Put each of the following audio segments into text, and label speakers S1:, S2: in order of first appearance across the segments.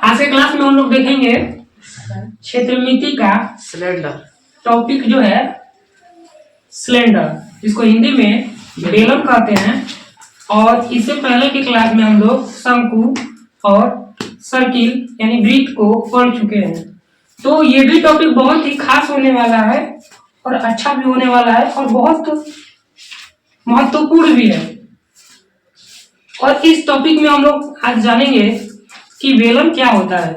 S1: आज के क्लास में हम लोग देखेंगे क्षेत्रमिति का
S2: सिलेंडर
S1: टॉपिक जो है सिलेंडर, जिसको हिंदी में बेलन कहते हैं। और इससे पहले के क्लास में हम लोग शंकु और सर्किल यानी वृत्त को पढ़ चुके हैं। तो ये भी टॉपिक बहुत ही खास होने वाला है और अच्छा भी होने वाला है और बहुत महत्वपूर्ण भी है। और इस टॉपिक में हम लोग आज जानेंगे कि बेलन क्या होता है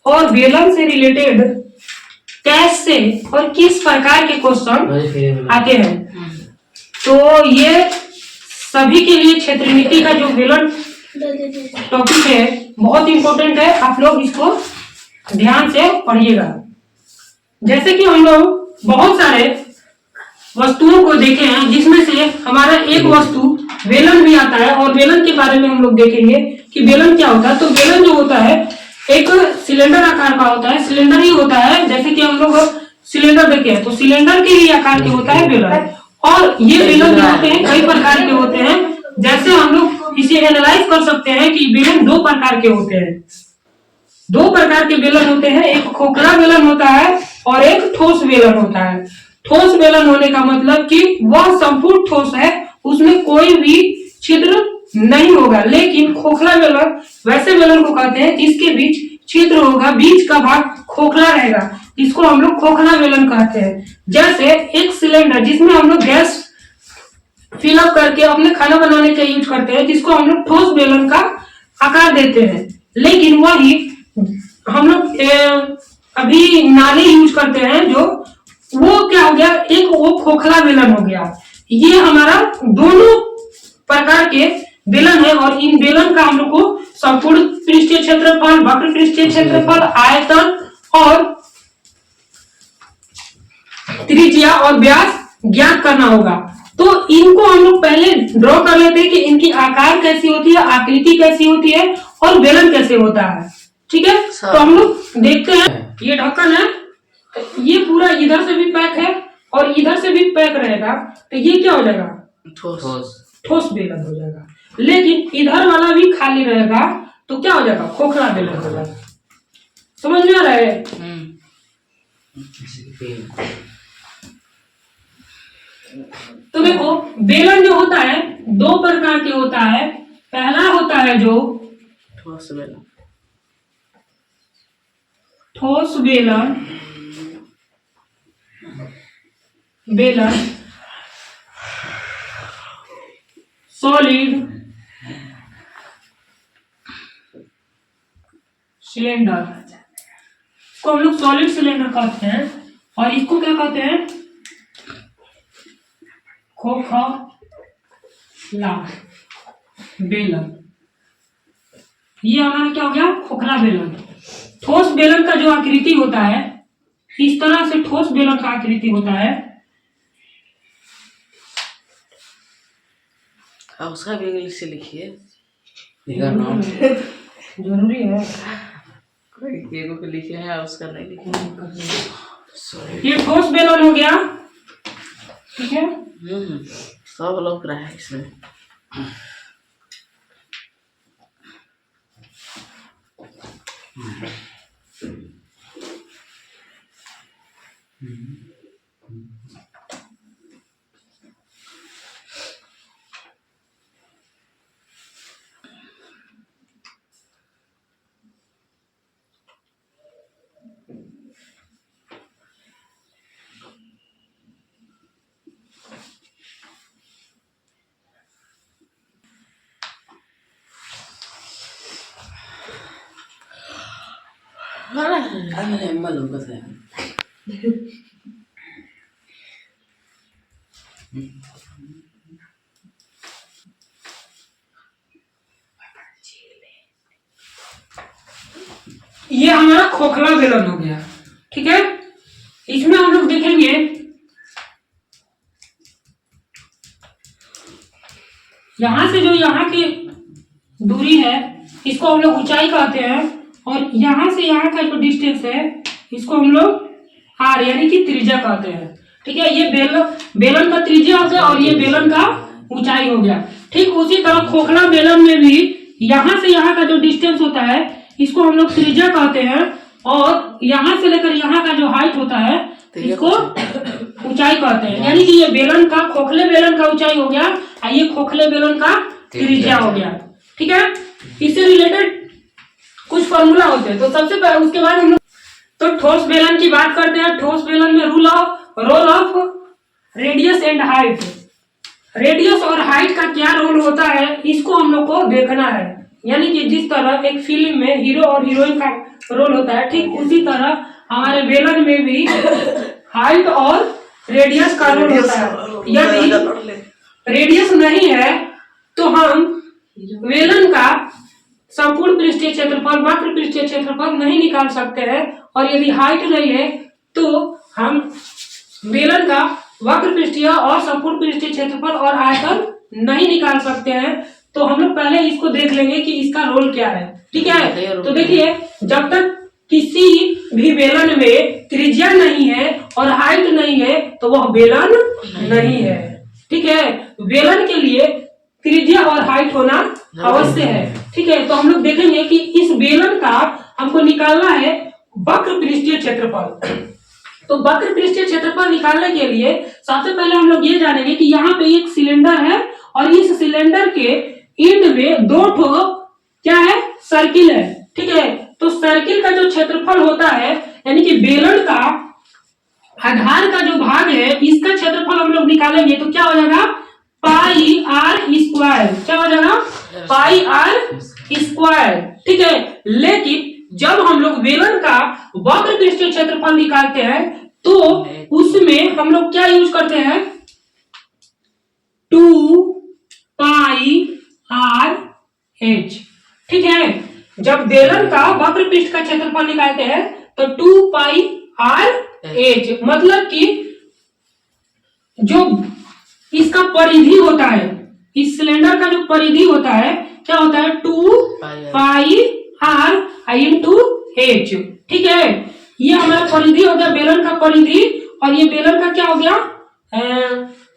S1: और बेलन से रिलेटेड कैसे और किस प्रकार के क्वेश्चन आते हैं। तो ये सभी के लिए क्षेत्रमिति का जो बेलन टॉपिक है बहुत इंपॉर्टेंट है। आप लोग इसको ध्यान से पढ़िएगा। जैसे कि हम लोग बहुत सारे वस्तुओं को देखे हैं, जिसमें से हमारा एक वस्तु बेलन भी आता है और बेलन के बारे में हम लोग देखेंगे कि बेलन क्या होता है। तो बेलन जो होता है एक सिलेंडर आकार का होता है, सिलेंडर ही होता है। जैसे कि हम लोग सिलेंडर देखे हैं तो सिलेंडर के ही आकार के होता है बेलन। और ये बेलन जो होते हैं कई प्रकार के होते हैं। जैसे हम लोग इसे एनालाइज कर सकते हैं कि बेलन दो प्रकार के होते हैं। दो प्रकार के बेलन होते हैं, एक खोखला बेलन होता है और एक ठोस बेलन होता है। ठोस बेलन होने का मतलब कि वह संपूर्ण ठोस है, उसमें कोई भी छिद्र नहीं होगा। लेकिन खोखला बेलन वैसे बेलन को कहते हैं जिसके बीच छिद्र होगा, बीच का भाग खोखला रहेगा, इसको हम लोग खोखला बेलन कहते हैं। जैसे एक सिलेंडर जिसमें हम लोग गैस फिलअप करके अपने खाना बनाने का यूज करते हैं, जिसको हम लोग ठोस बेलन का आकार देते हैं। लेकिन वही हम लोग अभी नाली यूज करते हैं, जो वो क्या हो गया, एक वो खोखला बेलन हो गया। ये हमारा दोनों प्रकार के बेलन है और इन बेलन का हम लोग को संपूर्ण पृष्ठीय क्षेत्रफल, वक्र पृष्ठीय क्षेत्रफल, आयतन और त्रिज्या और व्यास ज्ञात करना होगा। तो इनको हम लोग पहले ड्रॉ कर लेते हैं कि इनकी आकार कैसी होती है, आकृति कैसी होती है और बेलन कैसे होता है। ठीक है, तो हम लोग देखते हैं। ये ढक्कन है, ये पूरा इधर से भी पैक है और इधर से भी पैक रहेगा, तो ये क्या हो जाएगा, ठोस बेलन हो जाएगा। लेकिन इधर वाला भी खाली रहेगा तो क्या हो जाएगा, खोखला बेलन हो जाएगा। समझ में आ रहा है? तो देखो बेलन जो होता है दो प्रकार के होता है। पहला होता है जो ठोस बेलन, बेलन सॉलिड सिलेंडर, इसको हम लोग सॉलिड सिलेंडर कहते हैं। और इसको क्या कहते हैं, खोखला बेलन। ये हमारा क्या हो गया, खोखला बेलन। ठोस बेलन का जो आकृति होता है, इस तरह से ठोस बेलन का आकृति होता है।
S2: उसका भी इंग्लिश से लिखिए,
S1: जरूरी है।
S2: कोई एगो के लिखे हैं उसका नहीं लिखे।
S1: ये ठोस बेलन हो गया, ठीक है।
S2: सब लोग रहा है इसमें।
S1: ये हमारा खोखला बेलन हो गया, ठीक है। इसमें हम लोग देखेंगे यहां से जो यहाँ की दूरी है इसको हम लोग ऊंचाई कहते हैं और यहां से यहाँ का जो डिस्टेंस है इसको हम लोग आर यानी कि त्रिज्या कहते हैं। ठीक है, ये बेलन का त्रिज्या हो गया और ये बेलन का ऊंचाई हो गया। ठीक उसी तरह खोखला बेलन में भी यहाँ से यहाँ का जो डिस्टेंस होता है इसको हम लोग त्रिज्या कहते हैं। और यहाँ से लेकर यहाँ का जो हाइट होता है इसको ऊंचाई कहते हैं। यानी कि ये बेलन का, खोखले बेलन का ऊंचाई हो गया और ये खोखले बेलन का त्रिज्या हो गया। ठीक है, इससे रिलेटेड कुछ फॉर्मूला होते हैं। तो सबसे पहले उसके बाद हम लोग तो ठोस बेलन की बात करते हैं। ठोस बेलन में role of radius and height. Radius और हाइट का क्या रोल होता है इसको हम लोग को देखना है। यानी कि जिस तरह एक फिल्म में हीरो और हीरोइन का रोल होता है, ठीक उसी तरह हमारे बेलन में भी हाइट और रेडियस का रोल होता है। यदि रेडियस नहीं है तो हम बेलन का संपूर्ण पृष्ठीय क्षेत्रफल, वक्र पृष्ठीय क्षेत्रफल नहीं निकाल सकते हैं। और यदि हाइट नहीं है तो हम बेलन का वक्र पृष्ठीय और संपूर्ण पृष्ठीय क्षेत्रफल और आयतन नहीं निकाल सकते हैं। तो हम लोग पहले इसको देख लेंगे कि इसका रोल क्या है। ठीक है, तो देखिए, जब तक किसी भी बेलन में त्रिज्या नहीं है और हाइट नहीं है तो वह बेलन नहीं है। ठीक है, बेलन के लिए त्रिज्या और हाइट होना अवश्य है। ठीक है, तो हम लोग देखेंगे कि इस बेलन का हमको निकालना है वक्र पृष्ठीय क्षेत्रफल। तो वक्र पृष्ठीय क्षेत्रफल निकालने के लिए सबसे पहले हम लोग ये जानेंगे कि यहाँ पे एक सिलेंडर है और इस सिलेंडर के एंड में दो ठो क्या है, सर्किल है। ठीक है, तो सर्किल का जो क्षेत्रफल होता है, यानी कि बेलन का आधार का जो भाग है इसका क्षेत्रफल हम लोग निकालेंगे तो क्या हो जाएगा, पाई आर स्क्वायर। क्या हो जाएगा, पाई आर स्क्वायर। ठीक है, लेकिन जब हम लोग बेलन का वक्र पृष्ठीय क्षेत्रफल निकालते हैं तो उसमें हम लोग क्या यूज करते हैं, 2 पाई आर एच। ठीक है, जब बेलन का वक्र पृष्ठ का क्षेत्रफल निकालते हैं तो 2 पाई आर एच, मतलब कि जो इसका परिधि होता है, इस सिलेंडर का जो परिधि होता है क्या होता है, 2 पाई आर इंटू एच। ठीक है, ये हमारा परिधि हो गया, बेलन का परिधि। और ये बेलन का क्या हो गया,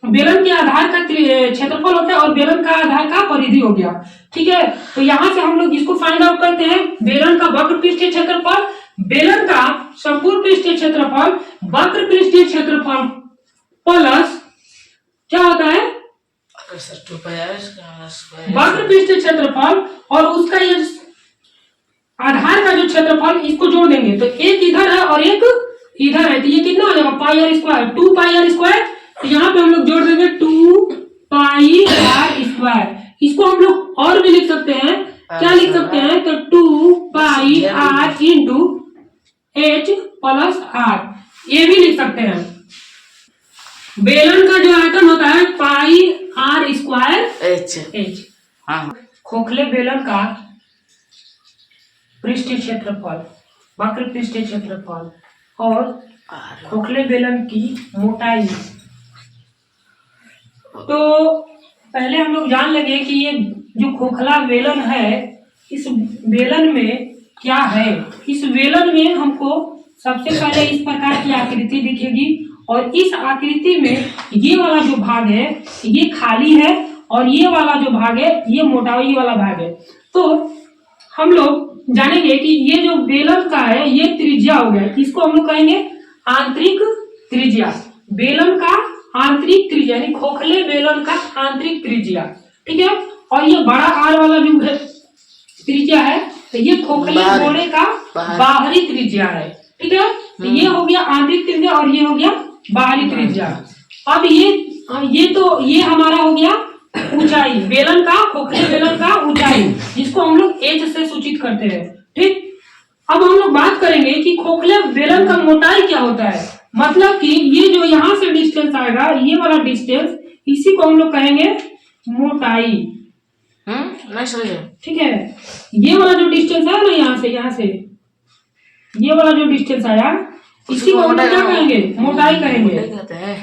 S1: बेलन के आधार का क्षेत्रफल होता है और बेलन का आधार का परिधि हो गया। ठीक है, तो यहां से हम लोग इसको फाइंड आउट करते हैं। बेलन का वक्र पृष्ठीय क्षेत्रफल, बेलन का संपूर्ण पृष्ठीय क्षेत्रफल, वक्र पृष्ठीय क्षेत्रफल प्लस क्या होता है, वक्र पृष्ठीय क्षेत्रफल और उसका ये आधार का जो क्षेत्रफल, इसको जोड़ देंगे तो एक इधर है और एक इधर है, तो ये कितना हो जाएगा, pi r square, 2 pi r square. तो यहाँ पे हम लोग जोड़ देंगे 2 पाई आर स्क्वायर। इसको हम लोग और भी लिख सकते हैं, क्या लिख सकते हैं, तो 2 pi r into h plus r, ये भी लिख सकते हैं। बेलन का जो आयतन होता है पाई आर स्क्वायर एच। खोखले बेलन का पृष्ठीय क्षेत्रफल, वक्र पृष्ठीय क्षेत्रफल और खोखले बेलन की मोटाई। तो पहले हम लोग जान लेंगे कि ये जो खोखला बेलन है इस बेलन में क्या है। इस बेलन में हमको सबसे पहले इस प्रकार की आकृति दिखेगी और इस आकृति में ये वाला जो भाग है ये खाली है और ये वाला जो भाग है ये मोटाई वाला भाग है। तो हम लोग जानेंगे कि ये जो बेलन का है ये त्रिज्या हो गया, इसको हम लोग कहेंगे आंतरिक त्रिज्या। बेलन का आंतरिक त्रिज्या यानी खोखले बेलन का आंतरिक त्रिज्या। ठीक है, और ये बड़ा आर वाला जो त्रिज्या है तो ये खोखले गोले का बाहरी त्रिज्या है। ठीक है, तो ये हो गया आंतरिक त्रिज्या और ये हो गया बाहरी त्रिज्या। अब ये हमारा हो गया ऊंचाई, बेलन का, खोखले बेलन का ऊंचाई, जिसको हम लोग एच से सूचित करते हैं। ठीक, अब हम लोग बात करेंगे कि खोखले बेलन का मोटाई क्या होता है। मतलब कि ये जो यहाँ से डिस्टेंस आएगा, ये वाला डिस्टेंस, इसी को हम लोग कहेंगे मोटाई।
S2: नहीं समझे।
S1: ठीक है, ये वाला जो डिस्टेंस है ना, यहाँ से ये वाला जो डिस्टेंस आया, इसी को हम लोग क्या कहेंगे, मोटाई कहेंगे।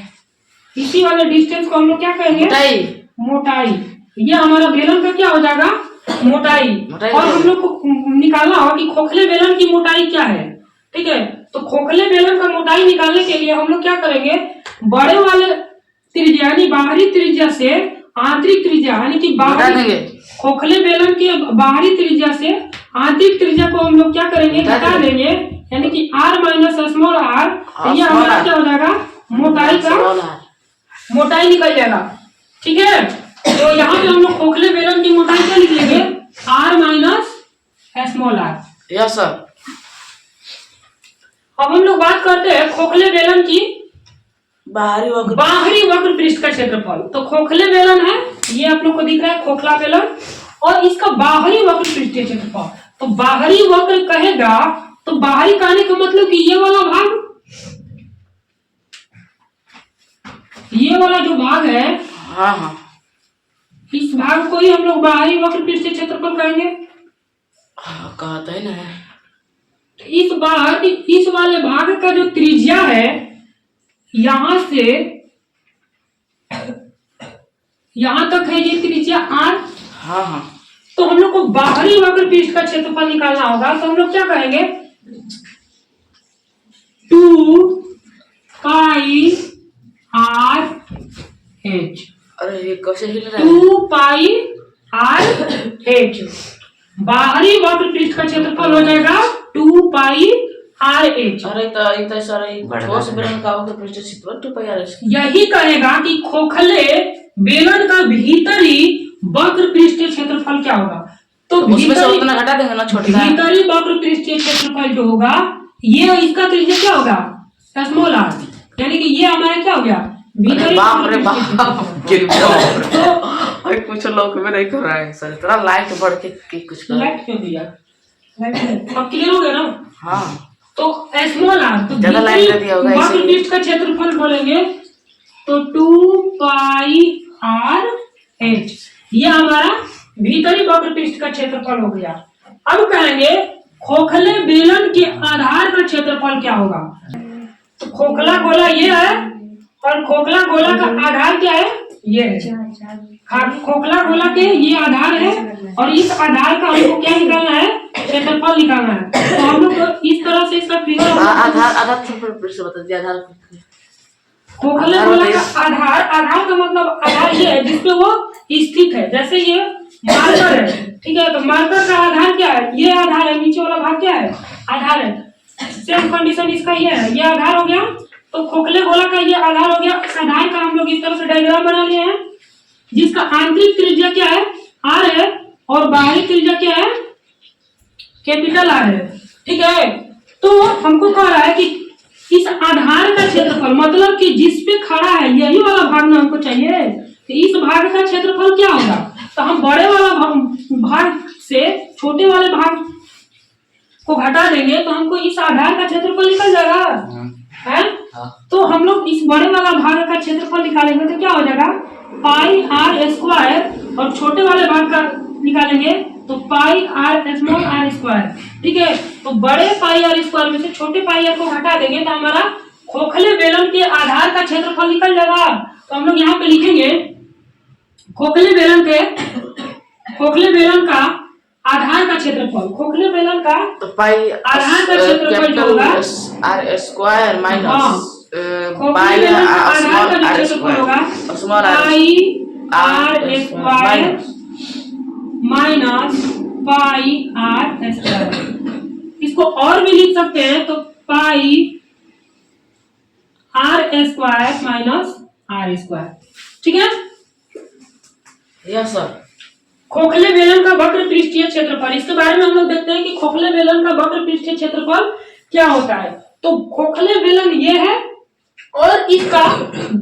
S1: इसी वाले डिस्टेंस को हम लोग क्या कहेंगे, मोटाई। ये हमारा बेलन का क्या हो जाएगा, मोटाई। और हम लोग को निकालना होगा कि खोखले बेलन की मोटाई क्या है। ठीक है, तो खोखले बेलन का मोटाई निकालने के लिए हम लोग क्या करेंगे, बड़े वाले त्रिज्या यानी बाहरी त्रिज्या से आंतरिक त्रिज्या यानी कि बाहरी खोखले बेलन के बाहरी त्रिज्या से आंतरिक त्रिज्या को हम लोग क्या करेंगे, घटा देंगे, यानी कि r माइनस स्मॉल r, ये हमारा क्या हो जाएगा, मोटाई का मोटाई निकल जाएगा। ठीक है, तो यहाँ पे हम लोग खोखले बेलन की मोटाई क्या निकलेंगे, r minus small r।
S2: Yes sir.
S1: अब हम लोग बात करते हैं खोखले बेलन की
S2: बाहरी
S1: वक्र पृष्ठ का क्षेत्रफल। तो खोखले बेलन है, ये आप लोग को दिख रहा है खोखला बेलन, और इसका बाहरी वक्र पृष्ठीय क्षेत्रफल। तो बाहरी वक्र कहेगा, तो बाहरी कहने का मतलब कि ये वाला भाग, ये वाला जो भाग है,
S2: हाँ हाँ,
S1: इस भाग को ही हम लोग बाहरी वक्र पृष्ठीय क्षेत्रफल कहेंगे।
S2: कहते हैं ना,
S1: इस वाले भाग का जो त्रिज्या है, यहां से यहां तक है, ये त्रिज्या r।
S2: हाँ हाँ,
S1: तो हम लोग को बाहरी वक्र पृष्ठ का क्षेत्रफल निकालना होगा। तो हम लोग क्या कहेंगे, 2 पाई r h।
S2: अरे ये कैसे हिल रहा है,
S1: 2 पाई r h बाहरी वक्र पृष्ठ का क्षेत्रफल हो जाएगा 2 पाई r h।
S2: अरे तो सर ठोस बेलन का वक्र पृष्ठ क्षेत्रफल 2 पाई r h।
S1: यही कहेगा कि खोखले बेलन का भीतरी वक्र पृष्ठीय क्षेत्रफल क्या होगा। तो
S2: उसमें से उतना घटा देंगे ना, छोटा
S1: भीतरी वक्र पृष्ठीय क्षेत्रफल जो होगा, ये इसका त्रिज्या क्या होगा, स्मॉल r, यानी कि ये हमारा क्या हो गया, भीतरी।
S2: बाप रे बाप, कुछ लोग में नहीं कर रहा है सर, थोड़ा लाइट बढ़ के कुछ कर।
S1: लाइट क्यों दिया, अब क्लियर हो गया ना।
S2: हाँ,
S1: तो स्मॉल r, तो
S2: ज्यादा लाइट दे दिया होगा
S1: वक्र पृष्ठ का क्षेत्रफल बोलेंगे तो 2 पाई r h, ये हमारा भीतरी वक्र पृष्ठ का क्षेत्रफल हो गया। अब कहेंगे खोखले बेलन के आधार का क्षेत्रफल क्या होगा। तो खोखला गोला ये है, और खोखला गोला का आधार क्या है, ये है। खोखला गोला के ये आधार है, और इस आधार का हमको क्या निकालना है, क्षेत्रफल निकालना है। तो हम लोग इस तरह से इसका फिगर
S2: आधार से बता दिया। आधार
S1: खोखले गोला का आधार का मतलब आधार ये है जिसपे वो स्थित है। जैसे ये मार्कर है, ठीक है, तो मार्कर का आधार क्या है, ये आधार है, नीचे वाला भाग क्या है, आधार है। सेम कंडीशन इसका ये है, ये आधार हो गया। तो खोखले गोला का ये आधार हो गया। इस आधार का हम लोग इस तरह से डायग्राम बना लिए हैं, जिसका आंतरिक त्रिज्या क्या है, r है, और बाहरी त्रिज्या क्या है, कैपिटल R है। ठीक है, तो हमको कह रहा है कि इस आधार का क्षेत्रफल, मतलब कि जिस पे खड़ा है यही वाला भाग में हमको चाहिए, तो इस भाग का क्षेत्रफल क्या होगा। तो हम बड़े वाला भाग से छोटे वाले भाग को घटा देंगे, तो हमको इस आधार का क्षेत्रफल निकल जाएगा, है। तो हम लोग इस बड़े वाला भाग का क्षेत्रफल निकालेंगे तो क्या हो जाएगा, पाई r स्क्वायर, और छोटे वाले भाग का निकालेंगे तो पाई r स्मॉल r स्क्वायर। ठीक है, तो बड़े पाई r स्क्वायर में से छोटे पाई r को हटा देंगे तो हमारा खोखले बेलन के आधार का क्षेत्रफल निकल जाएगा। तो हम लोग यहाँ पे लिखेंगे खोखले बेलन का आधार का क्षेत्रफल, खोखले बेलन का
S2: तो पाई
S1: आधार का क्षेत्रफल जो होगा
S2: r स्क्वायर माइनस
S1: खोखले बेलन का आधार का क्षेत्रफल होगा पाई r square minus pi r square. इसको और भी लिख सकते हैं, तो पाई r square minus r square. ठीक है,
S2: यस सर।
S1: खोखले बेलन का वक्र पृष्ठीय क्षेत्रफल, इसके बारे में हम लोग देखते हैं कि खोखले बेलन का वक्र पृष्ठीय क्षेत्रफल क्या होता है। तो खोखले बेलन ये है, और इसका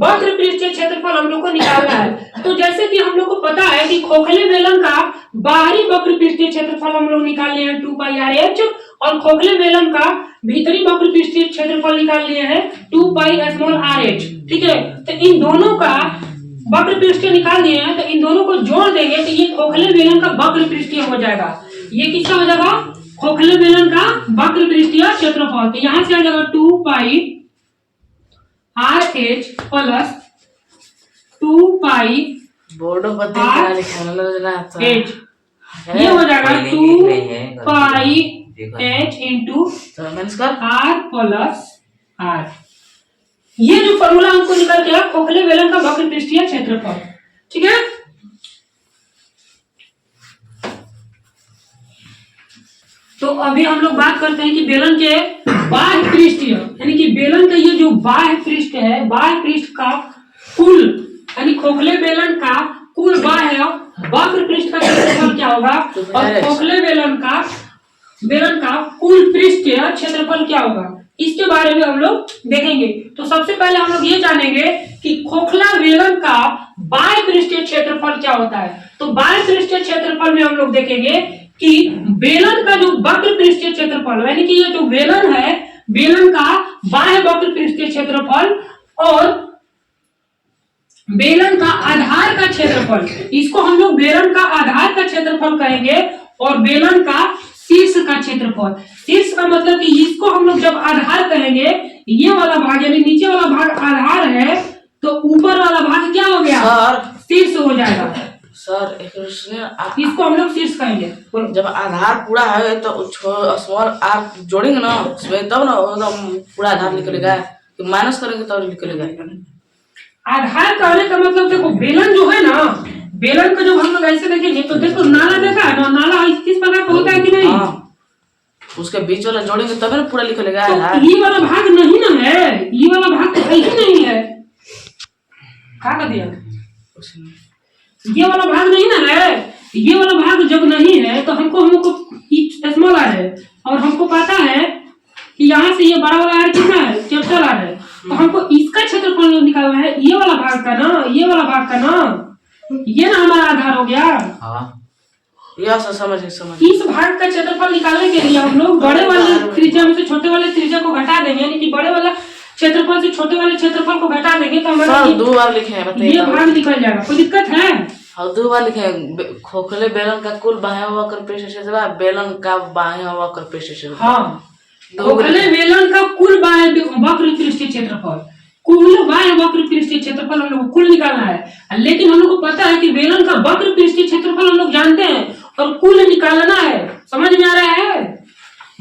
S1: वक्र पृष्ठीय क्षेत्रफल हम लोग को निकालना है। तो जैसे कि हम लोग को पता है कि खोखले बेलन का बाहरी वक्र पृष्ठीय क्षेत्रफल हम लोग निकाल लिए हैं 2 पाई r h, और खोखले बेलन का भीतरी वक्र पृष्ठीय क्षेत्रफल निकाल लिए हैं 2 पाई स्मॉल r h। ठीक है, तो इन दोनों का वक्र पृष्ठीय निकाल दिए हैं, तो इन दोनों को जोड़ देंगे तो ये खोखले बेलन का वक्र पृष्ठीय हो जाएगा। ये किसका हो जाएगा, खोखले बेलन का वक्र पृष्ठीय क्षेत्रफल। तो यहाँ से आ जाएगा 2 पाई r h प्लस 2 पाई
S2: बोर्डो पर देखना लिखा ना
S1: h, ये हो जाएगा 2 पाई h into r plus r। ये जो फॉर्मूला हमको निकल के आया खोखले बेलन का वक्र पृष्ठीय क्षेत्रफल। ठीक है, तो अभी हम लोग बात करते हैं कि बेलन के बाह्य पृष्ठ यानी कि बेलन का ये जो बाह्य पृष्ठ है, बाह्य पृष्ठ का कुल यानी खोखले बेलन का कुल बाह्य वक्र पृष्ठ का क्षेत्रफल क्या होगा और खोखले बेलन का कुल पृष्ठ क्षेत्रफल क्या होगा, इसके बारे में हम लोग देखेंगे। तो सबसे पहले हम लोग ये जानेंगे कि खोखला बेलन का बाह्य पृष्ठीय क्षेत्रफल क्या होता है। तो बाह्य पृष्ठीय क्षेत्रफल में हम लोग देखेंगे कि बेलन का जो वक्र पृष्ठीय क्षेत्रफल यानी कि ये जो बेलन है, बेलन का बाह्य वक्र पृष्ठीय क्षेत्रफल और बेलन का आधार का क्षेत्रफल, इसको हम लोग बेलन का आधार का क्षेत्रफल कहेंगे और बेलन का शीर्ष का क्षेत्रफल। शीर्ष का मतलब कि इसको हम लोग जब आधार कहेंगे, ये वाला भाग यानी नीचे वाला भाग आधार है तो ऊपर वाला भाग क्या हो गया
S2: सर,
S1: शीर्ष हो जाएगा।
S2: सर एक प्रश्न,
S1: इसको हम लोग शीर्ष कहेंगे।
S2: जब आधार पूरा है तो स्मॉल आर जोड़ेंगे ना उसमें तब ना एकदम पूरा आधार निकलेगा, कि माइनस करेंगे तब निकलेगा।
S1: आधार कहने का मतलब देखो बेलन जो है ना, बेलन का जब हम लोग ऐसे देखेंगे तो देखो नाला देखा है ना, नाला किस प्रकार का होता है कि नहीं।
S2: हाँ, उसके बीच वाला जोड़ेंगे तब ना पूरा निकलेगा।
S1: तो ये वाला भाग नहीं ना है, ये वाला भाग तो है ही नहीं है। क्या कर दिया, ये वाला भाग नहीं ना है। ये वाला भाग जब नहीं है तो हमको स्मॉल आर है और हमको पता है कि यहाँ से ये बड़ा वाला आर कितना है, कैपिटल आर है। तो हमको इसका क्षेत्रफल निकालना है, ये वाला भाग का ना, ये वाला भाग का ना, ये ना हमारा आधार हो गया।
S2: हाँ, समझ।
S1: इस भाग का क्षेत्रफल निकालने के लिए हम लोग बड़े वाले त्रिज्या में से छोटे वाले त्रिज्या को घटा देंगे, यानी कि बड़े वाला क्षेत्रफल से छोटे वाले क्षेत्रफल को घटा देंगे तो हमारा
S2: दो बार लिखे हैं, बताइए
S1: ये भाग निकल जाएगा। कोई दिक्कत है?
S2: और दो बार लिखे हैं, खोखले बेलन का कुल बाह्य वक्र पृष्ठ क्षेत्रफल, बेलन का बाह्य वक्र पृष्ठ क्षेत्रफल।
S1: हाँ, खोखले बेलन का कुल बाह्य वक्र पृष्ठीय क्षेत्रफल, कुल बाह्य वक्र पृष्ठीय क्षेत्रफल हम लोग को कुल निकालना है। लेकिन हम लोग को पता है कि बेलन का वक्र पृष्ठीय क्षेत्रफल हम लोग जानते हैं और कुल निकालना है। समझ में आ रहा है?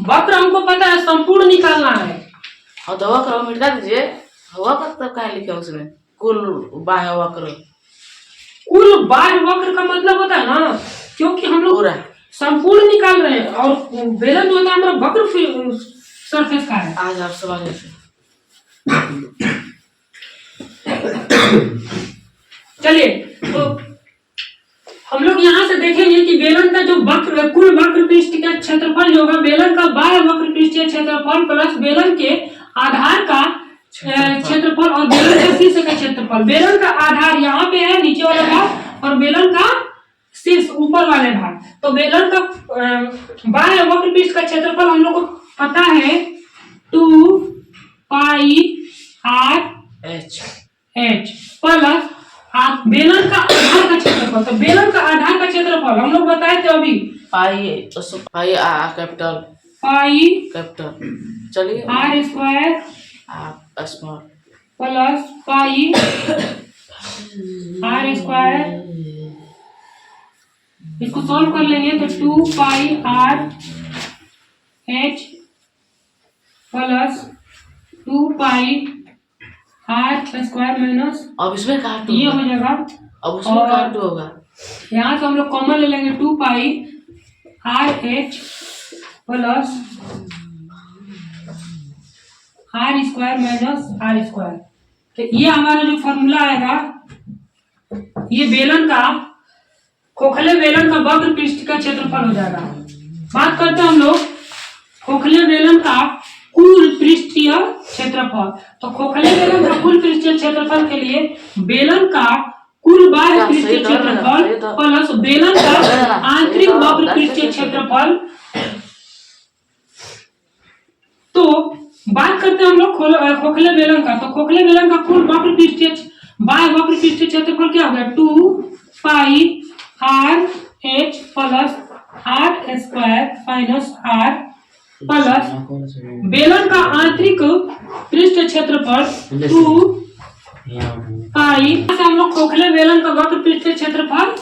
S1: वक्र हमको पता है, संपूर्ण निकालना है।
S2: और तो वक्र मिटा दीजिए, वक्र तब कहाँ लिखे उसमें कुल बाह्य वक्र।
S1: कुल बाह्य वक्र का मतलब होता है ना, क्योंकि हम लोग संपूर्ण निकाल रहे हैं और बेलन जो होता है हमारा वक्र सरफेस का है।
S2: आज आप समझ गए।
S1: चलिए, तो हम लोग यहाँ से देखेंगे कि बेलन का जो वक्र कुल वक्र पृष्ठ का क्षेत्रफल जो होगा, बेलन का बाह्य वक्र पृष्ठीय क्षेत्रफल प्लस बेलन के आधार का क्षेत्रफल और बेलन का शीर्ष का क्षेत्रफल। बेलन का आधार यहाँ पे है नीचे वाला भाग और बेलन का शीर्ष ऊपर वाले भाग। तो बेलन का बाह्य वक्र पृष्ठ का क्षेत्रफल हम लोग को पता है 2 पाई आर एच प्लस बेलन का आधार का क्षेत्रफल। तो बेलन का आधार का क्षेत्रफल हम लोग बताए थे अभी,
S2: पाई कैपिटल चलिए
S1: r square
S2: small
S1: plus pi r square, इसको सॉल्व कर लेंगे तो 2 pi r h plus 2 pi r square minus,
S2: अब इसमें काट
S1: ये हो जाएगा।
S2: अब उसमें काट होगा,
S1: यहाँ से हम लोग कॉमन ले लेंगे 2 pi r h plus r square minus r square. तो ये हमारा जो फॉर्मूला आएगा, ये बेलन का खोखले बेलन का वक्र पृष्ठ का क्षेत्रफल हो जाएगा। बात करते हैं हम लोग खोखले बेलन का कुल पृष्ठीय क्षेत्रफल। तो खोखले बेलन का कुल पृष्ठीय क्षेत्रफल के लिए बेलन का कुल बाह्य पृष्ठीय क्षेत्रफल प्लस बेलन का आंतरिक वक्र पृष्ठीय क्षेत्रफल। तो बात करते हैं हम लोग खोखले बेलन का। तो खोखले बेलन का कुल वक्र पृष्ठीय बाह्य वक्र पृष्ठीय क्षेत्रफल क्या हो गया 2 pi r h plus r square minus r plus बेलन का आंतरिक पृष्ठ क्षेत्रफल 2 पाई। हम लोग खोखले बेलन का वक्र पृष्ठीय क्षेत्रफल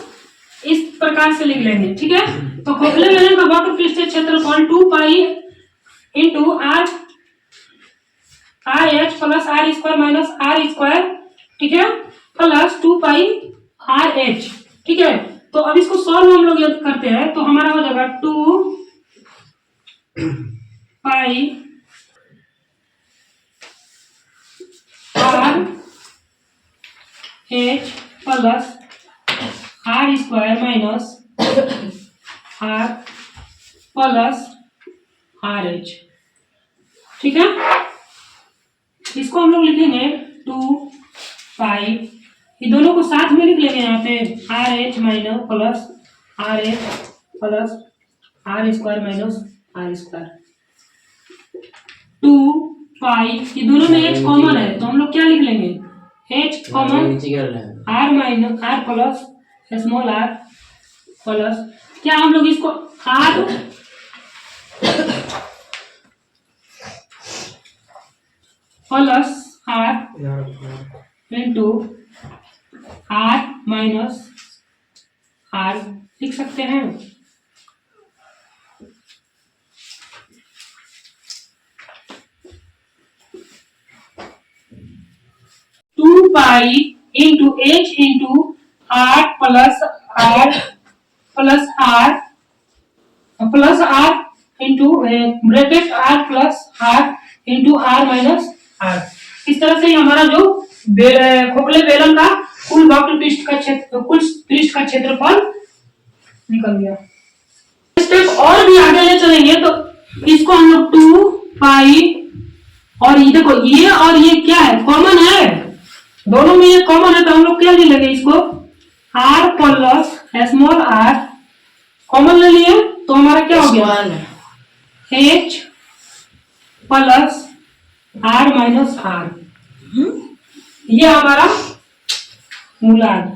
S1: इस प्रकार से लिख लेंगे, ठीक है। तो खोखले बेलन का वक्र पृष्ठीय क्षेत्रफल 2 pi into r h plus r square minus r square, ठीक है, प्लस 2 पाई आर एच, ठीक है। तो अब इसको सॉल्व हम लोग करते हैं तो हमारा हो जाएगा 2 pi r h plus r square minus r plus r h. ठीक है, इसको हम लोग लिखेंगे 2 पाई, ये दोनों को साथ में लिख लेंगे यहाँ पे r h minus plus r h plus r square minus r square 2 pi, ये दोनों में एच कॉमन है तो हम लोग क्या लिख लेंगे h common r minus r plus small r plus क्या हम लोग इसको r plus r into r minus r लिख सकते हैं। Two pi into h into r plus r into bracket r plus r into r minus r. इस तरह से हमारा जो खोखले बेलन का कुल वक्र पृष्ठ का क्षेत्र कुल पृष्ठ का क्षेत्रफल निकल गया। स्टेप और भी आगे ले चलेंगे तो इसको हम लोग 2 पाई और ये देखो ये और ये क्या है कॉमन है, दोनों में ये कॉमन है तो हम लोग क्या ले लेंगे इसको r plus small r common ले लिए तो हमारा क्या हो गया h plus r minus r, ये हमारा मूलांक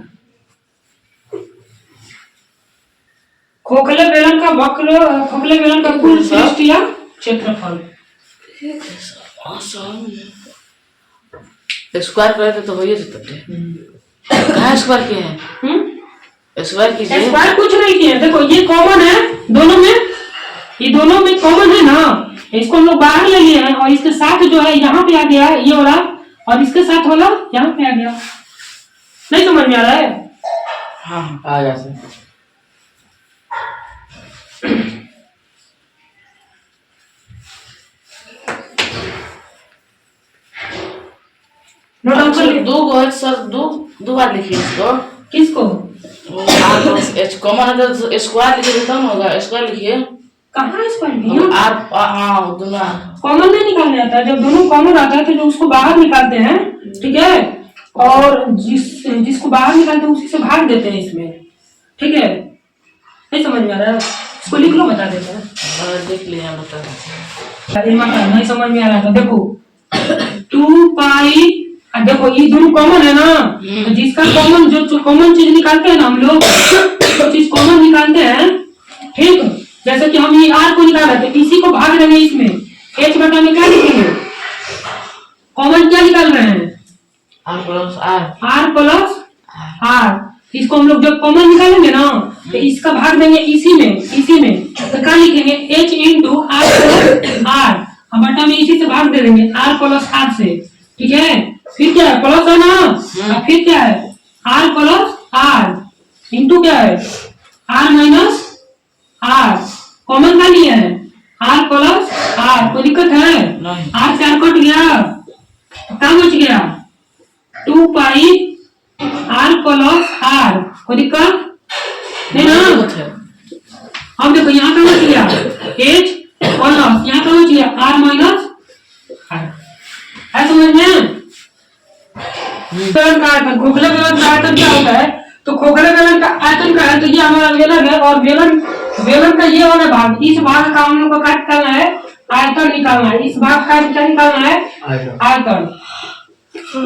S1: खोखले बेलन का वक्र खोखले बेलन का कुल पृष्ठ या क्षेत्रफल।
S2: स्क्वायर करे तो हो ही जाता कहाँ स्क्वायर किए हैं स्क्वायर कीजिए
S1: स्क्वायर कुछ नहीं किया, देखो ये कॉमन है दोनों में, ये दोनों में कॉमन है ना, इसको हम लोग बाहर ले लिए हैं और इसके साथ जो है यहाँ पे आ गया ये वाला और इसके साथ वाला यहाँ पे आ गया। नहीं समझ में आ रहा है?
S2: हाँ आ गया सर।
S1: नोट डाउन कर लिए?
S2: दो गो है सर, दो बार लिखिए इसको।
S1: किसको?
S2: एच कॉमन है तो स्क्वायर लिखिए तो कम होगा, स्क्वायर लिखिए।
S1: कहाँ स्क्वायर?
S2: आर हाँ दोनों
S1: कॉमन नहीं निकालने आता है, जब दोनों कॉमन आता है तो जो उसको बाहर निकालते हैं ठीक है, और जिसको बाहर निकालते हैं उसी से भाग देते हैं इसमें। ठीक है, नहीं समझ में आ रहा है? इसको लिख लो, बता देते हैं।
S2: देख लिया बता
S1: नहीं समझ में आ रहा था, देखो 2 पाई देखो ये दोनों कॉमन है ना, तो जिसका कॉमन जो कॉमन चीज निकालते हैं ना हम लोग जो चीज कॉमन निकालते हैं ठीक, जैसे कि हम ये आर को निकाला तो इसी को भाग देंगे इसमें एच बटा में क्या लिखेंगे कॉमन क्या निकाल रहे हैं
S2: आर प्लस
S1: आर, इसको हम लोग जब कॉमन निकालेंगे ना तो इसका भाग देंगे इसी में तो क्या लिखेंगे h into r plus r, हम बटा में इसी से भाग दे देंगे आर प्लस आर से। ठीक है, फिर क्या है प्लस है ना, और फिर क्या है आर प्लस आर इंटू क्या है आर माइनस आर, कॉमन का लिया है आर प्लस आर, कोई दिक्कत है? आर से आर कट गया, क्या बच गया 2 पाई आर प्लस आर, कोई दिक्कत नहीं ना? अब देखो यहाँ का बच गया एच प्लस यहाँ का बच गया आर माइनस आर, है समझ में? बेलन का आयतन, खोखले बेलन का आयतन क्या होता है, तो खोखले बेलन का आयतन का है तो ये हमारा बेलन है और बेलन का ये वाला भाग, इस भाग का हम लोग को क्या निकालना है आयतन निकालना है, इस भाग का क्या निकालना है आयतन,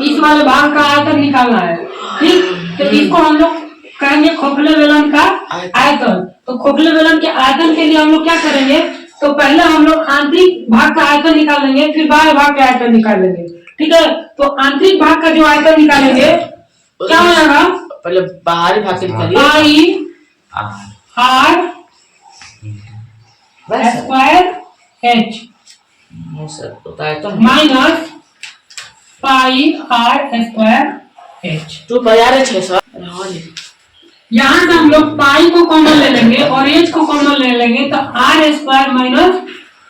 S1: इस वाले भाग का आयतन निकालना है। ठीक, तो इसको हम लोग कहेंगे खोखले बेलन का आयतन। तो खोखले बेलन के आयतन के लिए हम लोग क्या करेंगे, तो पहले हम लोग आंतरिक भाग का आयतन निकाल लेंगे फिर बाह्य भाग का आयतन निकाल लेंगे। ठीक है, तो आंतरिक भाग का जो आयतन निकालेंगे क्या हो जाएगा,
S2: पहले बाहरी भाग के निकालिए
S1: pi r square h minus pi r square h.
S2: 2 pi r h है सर।
S1: यहाँ से हम लोग पाई को कॉमन ले लेंगे और एच को कॉमन ले लेंगे तो r square minus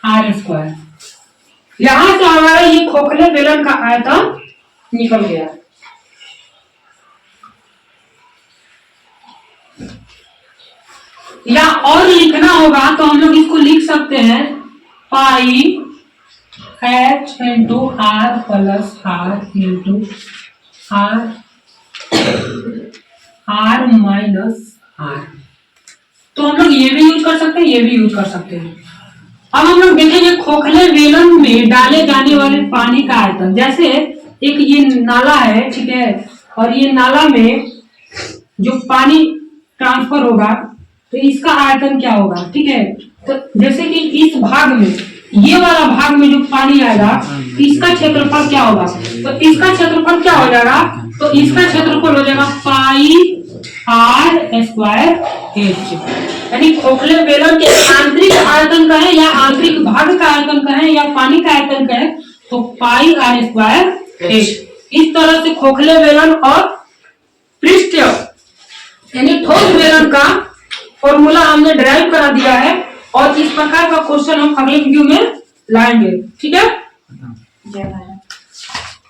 S1: r square. यहां से हमारा ये खोखले बेलन का आयतन निकल गया। या और लिखना होगा तो हम लोग इसको लिख सकते हैं pi h into r plus r into r r minus r. तो हम लोग ये भी यूज कर सकते हैं, ये भी यूज कर सकते हैं। अब हम लोग देखेंगे खोखले बेलन में डाले जाने वाले पानी का आयतन। जैसे एक ये नाला है, ठीक है, और ये नाला में जो पानी ट्रांसफर होगा तो इसका आयतन क्या होगा, ठीक है। तो जैसे कि इस भाग में, ये वाला भाग में जो पानी आएगा इसका क्षेत्रफल क्या होगा, तो इसका क्षेत्रफल क्या हो जाएगा, तो इसका क्षेत्रफल हो जाएगा पाई आर स्क्वायर एच। यानी खोखले बेलन के आंतरिक आयतन का है या आंतरिक भाग का आयतन का है या पानी का आयतन का है, तो पाई आर स्क्वायर एच। इस तरह से खोखले बेलन और पृष्ठीय यानी ठोस बेलन का फॉर्मूला हमने ड्राइव करा दिया है और इस प्रकार का क्वेश्चन हम अगले वीडियो में लाएंगे, ठीक है।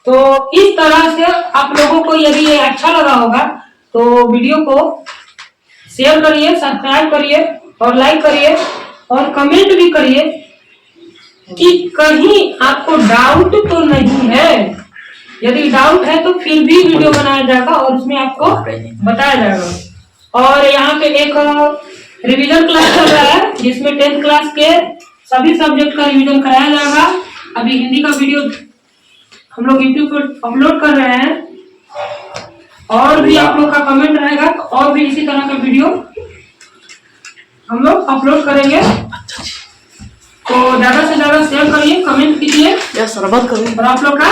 S1: तो इस तरह से आप लोगों को यदि ये अच्छा लगा होगा तो वीडियो को शेयर करिए, सब्सक्राइब करिए और लाइक करिए और कमेंट भी करिए कि कहीं आपको डाउट तो नहीं है। यदि डाउट है तो फिर भी वीडियो बनाया जाएगा और उसमें आपको बताया जाएगा। और यहाँ पे एक रिवीजन क्लास चल रहा है जिसमें 10th क्लास के सभी सब्जेक्ट का रिवीजन कराया जाएगा। अभी हिंदी का वीडियो हम लोग यूट्यूब पर अपलोड कर रहे हैं और भी आप लोग का कमेंट रहेगा तो और भी इसी तरह का वीडियो हम लोग अपलोड करेंगे। तो ज्यादा से ज्यादा शेयर करिए, कमेंट कीजिए और आप लोग का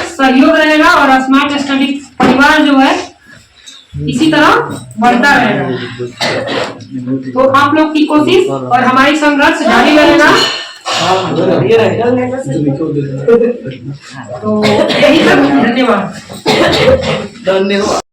S1: सहयोग रहेगा और स्मार्ट स्टडी परिवार जो है इसी तरह बढ़ता रहेगा। तो आप लोग की कोशिश और हमारी संघर्ष जारी रहेगा। तो यही सब, धन्यवाद।